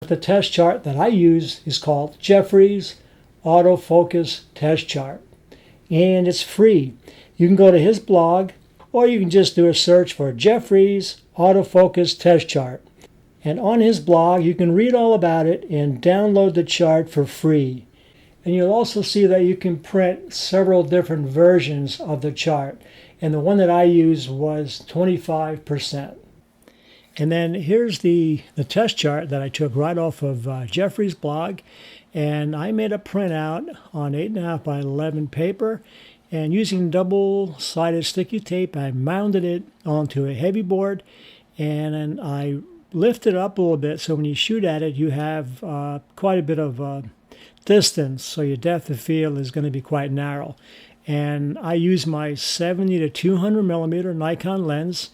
The test chart that I use is called Jeffrey's Autofocus Test Chart, and it's free. You can go to his blog, or you can just do a search for Jeffrey's Autofocus Test Chart. And on his blog, you can read all about it and download the chart for free. And you'll also see that you can print several different versions of the chart. And the one that I used was 25%. And then here's the test chart that I took right off of Jeffrey's blog. And I made a printout on 8.5 by 11 paper. And using double-sided sticky tape, I mounted it onto a heavy board. And then I lifted it up a little bit, so when you shoot at it, you have quite a bit of distance, so your depth of field is going to be quite narrow. And I use my 70 to 200 millimeter Nikon lens,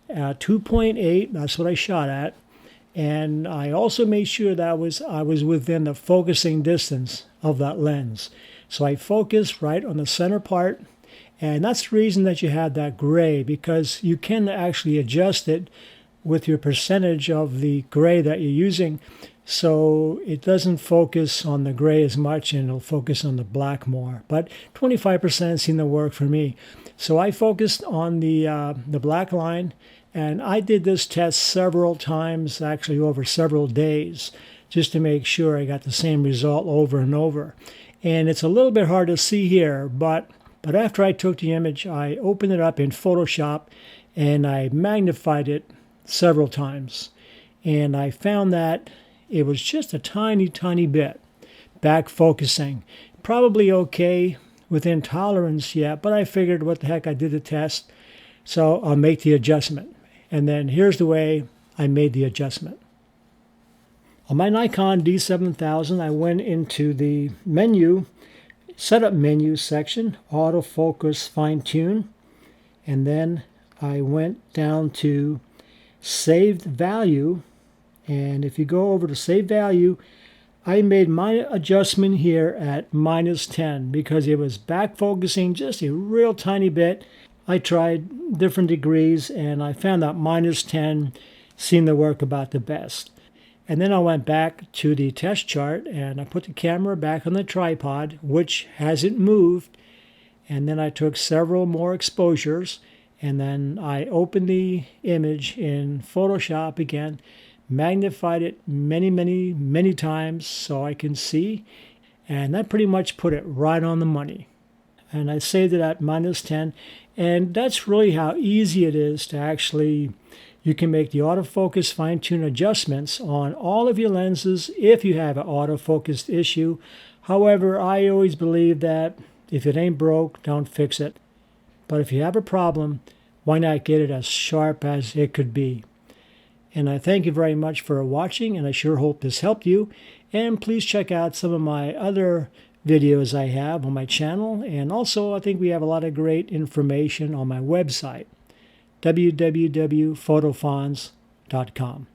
2.8, that's what I shot at. And I also made sure that I was within the focusing distance of that lens. So I focused right on the center part, and that's the reason that you have that gray, because you can actually adjust it with your percentage of the gray that you're using, so it doesn't focus on the gray as much and it'll focus on the black more. But 25% seemed to work for me. So I focused on the black line, and I did this test several times, actually over several days, just to make sure I got the same result over and over. And it's a little bit hard to see here, but after I took the image, I opened it up in Photoshop and I magnified it several times, and I found that it was just a tiny bit back focusing. Probably okay within tolerance yet, but I figured what the heck, I did the test, so I'll make the adjustment. And then here's the way I made the adjustment. On my Nikon D7000, I went into the menu, setup menu section, autofocus fine tune, and then I went down to saved value, and if you go over to save value, I made my adjustment here at -10 because it was back focusing just a real tiny bit. I tried different degrees and I found that -10 seemed to work about the best. And then I went back to the test chart and I put the camera back on the tripod, which hasn't moved, and then I took several more exposures. And then I opened the image in Photoshop again, magnified it many times so I can see, and that pretty much put it right on the money. And I saved it at -10, and that's really how easy it is to actually, you can make the autofocus fine-tune adjustments on all of your lenses if you have an autofocus issue. However, I always believe that if it ain't broke, don't fix it. But if you have a problem, why not get it as sharp as it could be? And I thank you very much for watching, and I sure hope this helped you. And please check out some of my other videos I have on my channel. And also, I think we have a lot of great information on my website, www.photofonz.com.